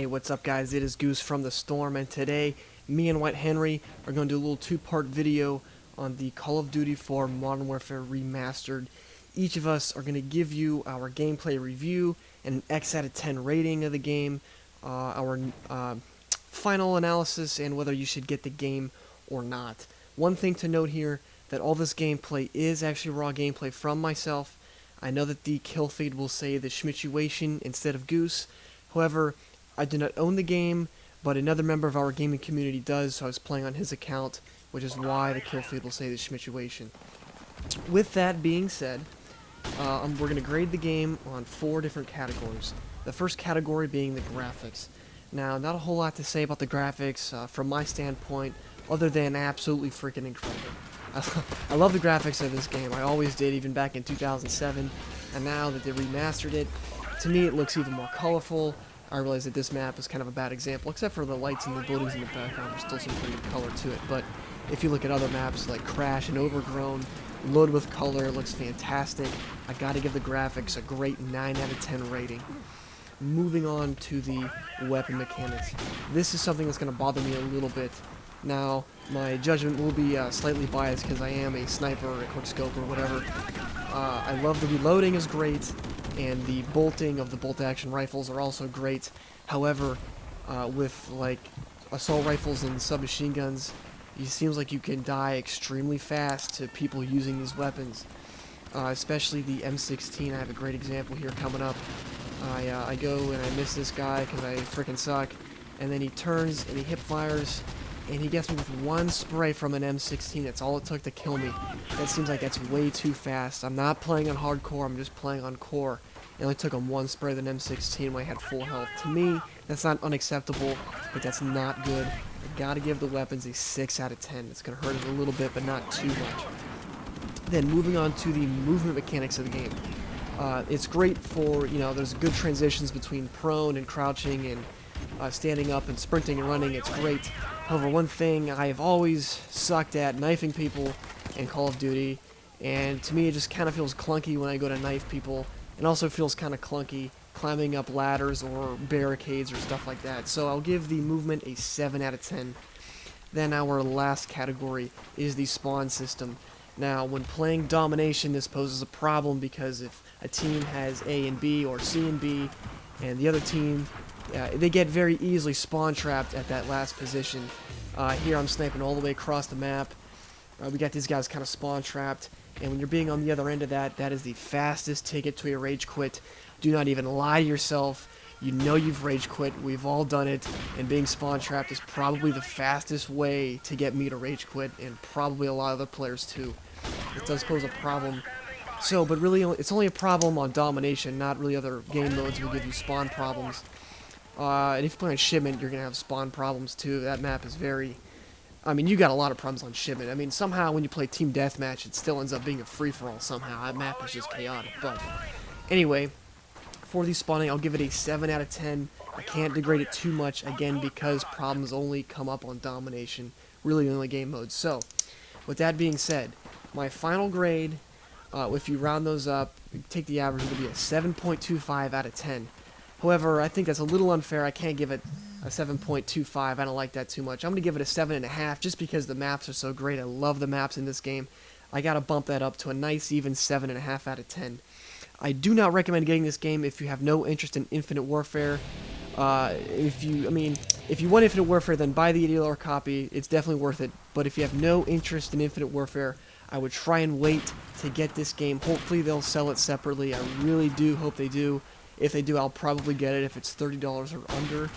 Hey, what's up guys? It is Goose from the Storm, and today me and White Henry are going to do a little two-part video on the Call of Duty 4 Modern Warfare Remastered. Each of us are going to give you our gameplay review and an X out of 10 rating of the game, our final analysis, and whether you should get the game or not. One thing to note here, that all this gameplay is actually raw gameplay from myself. I know that the kill feed will say the Schmituation instead of Goose. However, I do not own the game, but another member of our gaming community does, so I was playing on his account, which is why the kill feed will say the Schmituation. With that being said, we're going to grade the game on 4 different categories. The first category being the graphics. Now, not a whole lot to say about the graphics from my standpoint, other than absolutely freaking incredible. I love the graphics of this game. I always did, even back in 2007, and now that they remastered it, to me it looks even more colorful. I realize that this map is kind of a bad example, except for the lights and the buildings in the background. There's still some pretty good color to it, but if you look at other maps like Crash and Overgrown, loaded with color, it looks fantastic. I gotta give the graphics a great 9 out of 10 rating. Moving on to the weapon mechanics. This is something that's going to bother me a little bit. Now, my judgment will be slightly biased because I am a sniper or a quickscope or whatever. I love the reloading is great, and the bolting of the bolt-action rifles are also great. However, with like assault rifles and submachine guns, it seems like you can die extremely fast to people using these weapons. Especially the M16. I have a great example here coming up. I go and I miss this guy because I freaking suck, and then he turns and he hip fires, and he gets me with one spray from an M16. That's all it took to kill me. That seems like that's way too fast. I'm not playing on hardcore, I'm just playing on core. It only took him one spray with an M16 when I had full health. To me, that's not unacceptable, but that's not good. I gotta give the weapons a 6 out of 10. It's gonna hurt it a little bit, but not too much. Then moving on to the movement mechanics of the game. It's great for, there's good transitions between prone and crouching and standing up and sprinting and running. It's great. However, one thing I've always sucked at, knifing people in Call of Duty, and to me it just kind of feels clunky when I go to knife people, and also feels kind of clunky climbing up ladders or barricades or stuff like that. So I'll give the movement a 7 out of 10. Then our last category is the spawn system. Now, when playing domination, this poses a problem because if a team has A and B or C and B, and the other team, they get very easily spawn trapped at that last position. Here I'm sniping all the way across the map. We got these guys kind of spawn trapped, and when you're being on the other end of that, that is the fastest ticket to a rage quit. Do not even lie to yourself. You know you've rage quit. We've all done it, and being spawn trapped is probably the fastest way to get me to rage quit, and probably a lot of other players too. It does pose a problem. So, but really, it's only a problem on domination, not really other game modes will give you spawn problems. And if you play on shipment, you're going to have spawn problems too. That map is very... you got a lot of problems on shipment. Somehow when you play team deathmatch, it still ends up being a free-for-all somehow. That map is just chaotic. But anyway, for the spawning, I'll give it a 7 out of 10. I can't degrade it too much, again, because problems only come up on domination. Really the only game modes. So, with that being said, my final grade, if you round those up, take the average, it'll be a 7.25 out of 10. However, I think that's a little unfair. I can't give it a 7.25. I don't like that too much. I'm going to give it a 7.5 just because the maps are so great. I love the maps in this game. I got to bump that up to a nice even 7.5 out of 10. I do not recommend getting this game if you have no interest in Infinite Warfare. If you want Infinite Warfare, then buy the $80 copy. It's definitely worth it. But if you have no interest in Infinite Warfare, I would try and wait to get this game. Hopefully they'll sell it separately. I really do hope they do. If they do, I'll probably get it if it's $30 or under.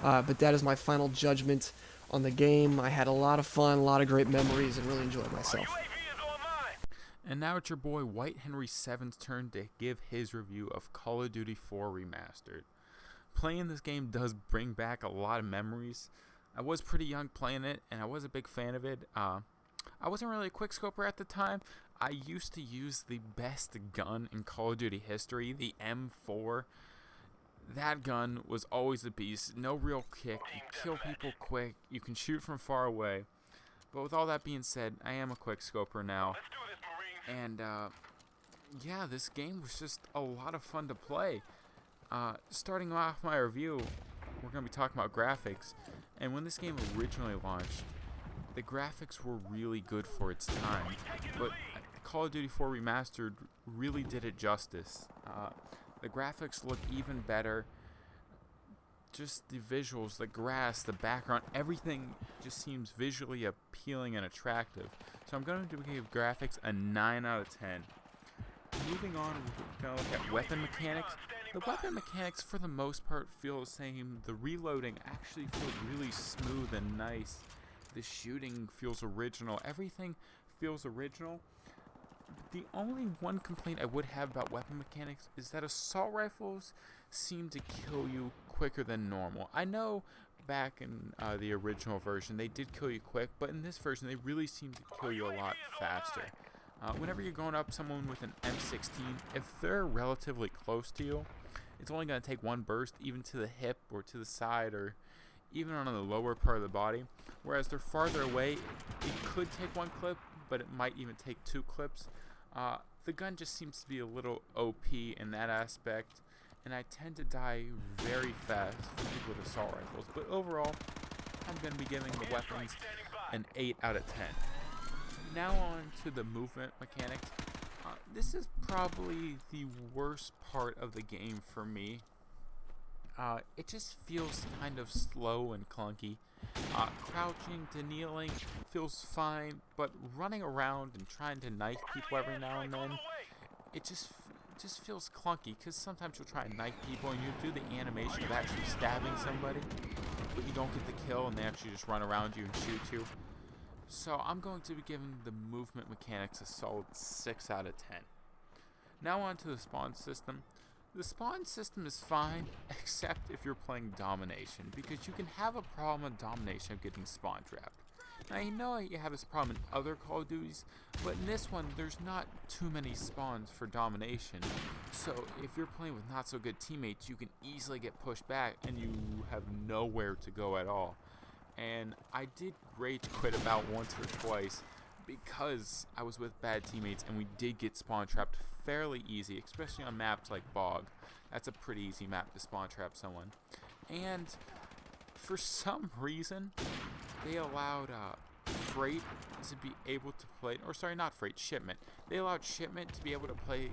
But that is my final judgment on the game. I had a lot of fun, a lot of great memories, and really enjoyed myself. And now it's your boy White Henry 7's turn to give his review of Call of Duty 4 Remastered. Playing this game does bring back a lot of memories. I was pretty young playing it, and I was a big fan of it. I wasn't really a quickscoper at the time. I used to use the best gun in Call of Duty history, the M4. That gun was always a beast. No real kick. You kill people quick. You can shoot from far away. But with all that being said, I am a quickscoper now. And, yeah, this game was just a lot of fun to play. Starting off my review, we're going to be talking about graphics. And when this game originally launched, the graphics were really good for its time. But Call of Duty 4 Remastered really did it justice. The graphics look even better. Just the visuals, the grass, the background, everything just seems visually appealing and attractive. So I'm going to give graphics a 9 out of 10. Moving on, we're going to look at weapon mechanics. The weapon mechanics, for the most part, feel the same. The reloading actually feels really smooth and nice. The shooting feels original. Everything feels original. The only one complaint I would have about weapon mechanics is that assault rifles seem to kill you quicker than normal. I know back in the original version they did kill you quick, but in this version they really seem to kill you a lot faster. Whenever you're going up someone with an M16, if they're relatively close to you, it's only going to take one burst, even to the hip or to the side or even on the lower part of the body. Whereas they're farther away, it could take one clip, but it might even take 2 clips. The gun just seems to be a little OP in that aspect, and I tend to die very fast with assault rifles. But overall, I'm going to be giving the weapons an 8 out of 10. Now on to the movement mechanics. This is probably the worst part of the game for me. It just feels kind of slow and clunky. Crouching to kneeling feels fine, but running around and trying to knife people every now and then, it just feels clunky, because sometimes you'll try and knife people and you do the animation of actually stabbing somebody, but you don't get the kill and they actually just run around you and shoot you. So I'm going to be giving the movement mechanics a solid 6 out of 10. Now on to the spawn system. The spawn system is fine, except if you're playing Domination, because you can have a problem with Domination of getting spawn trapped. Now, I know you have this problem in other Call of Duties, but in this one, there's not too many spawns for Domination. So if you're playing with not so good teammates, you can easily get pushed back and you have nowhere to go at all. And I did rage quit about once or twice because I was with bad teammates and we did get spawn trapped fairly easy, especially on maps like Bog. That's a pretty easy map to spawn trap someone. And for some reason, they allowed Freight to be able to play, or sorry, not Freight, Shipment. They allowed Shipment to be able to play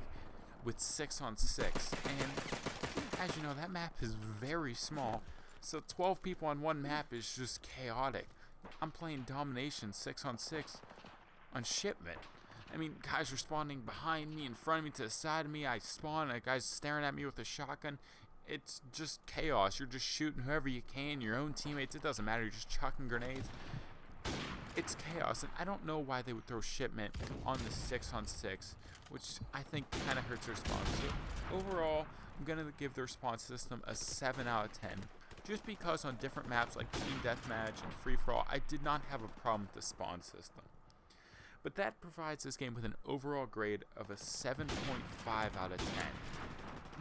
with 6-on-6. And as you know, that map is very small. So 12 people on one map is just chaotic. I'm playing Domination 6-on-6 on Shipment. I mean, guys are spawning behind me, in front of me, to the side of me. I spawn, a guy's staring at me with a shotgun. It's just chaos. You're just shooting whoever you can, your own teammates. It doesn't matter. You're just chucking grenades. It's chaos, and I don't know why they would throw Shipment on the 6-on-6, which I think kind of hurts their spawn. So overall, I'm going to give their spawn system a 7 out of 10. Just because on different maps like Team Deathmatch and Free For All, I did not have a problem with the spawn system. But that provides this game with an overall grade of a 7.5 out of 10.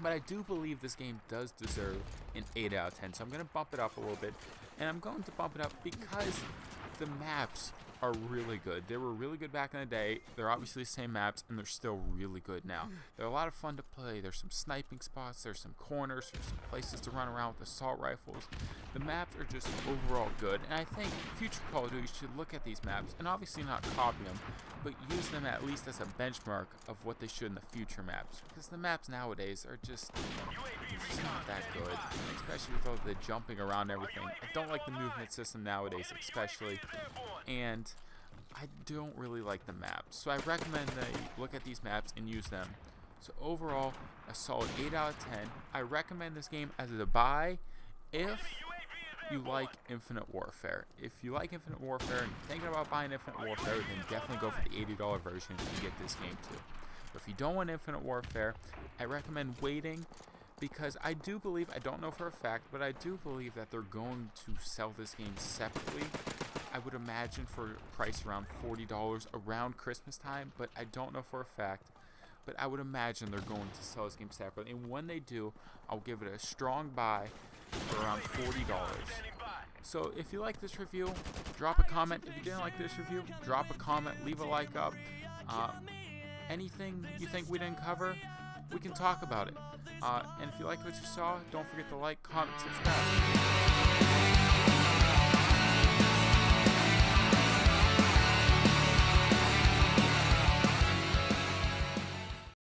But I do believe this game does deserve an 8 out of 10, so I'm going to bump it up a little bit. And I'm going to bump it up because the maps are really good. They were really good back in the day. They're obviously the same maps, and they're still really good now. They're a lot of fun to play. There's some sniping spots. There's some corners. There's some places to run around with assault rifles. The maps are just overall good, and I think future Call of Duty should look at these maps, and obviously not copy them, but use them at least as a benchmark of what they should in the future maps. Because the maps nowadays are just not that good, especially with all the jumping around and everything. I don't like the movement system nowadays, especially, and I don't really like the maps. So I recommend that you look at these maps and use them. So overall, a solid 8 out of 10. I recommend this game as a buy if you like Infinite Warfare. If you like Infinite Warfare and you're thinking about buying Infinite Warfare, then definitely go for the $80 version and get this game too. But if you don't want Infinite Warfare, I recommend waiting, because I do believe, I don't know for a fact, but I do believe that they're going to sell this game separately. I would imagine for a price around $40 around Christmas time, but I don't know for a fact. But I would imagine they're going to sell this game separately. And when they do, I'll give it a strong buy for around $40. So if you like this review, drop a comment. If you didn't like this review, drop a comment, leave a like up. Anything you think we didn't cover, we can talk about it. And if you like what you saw, don't forget to like, comment, subscribe.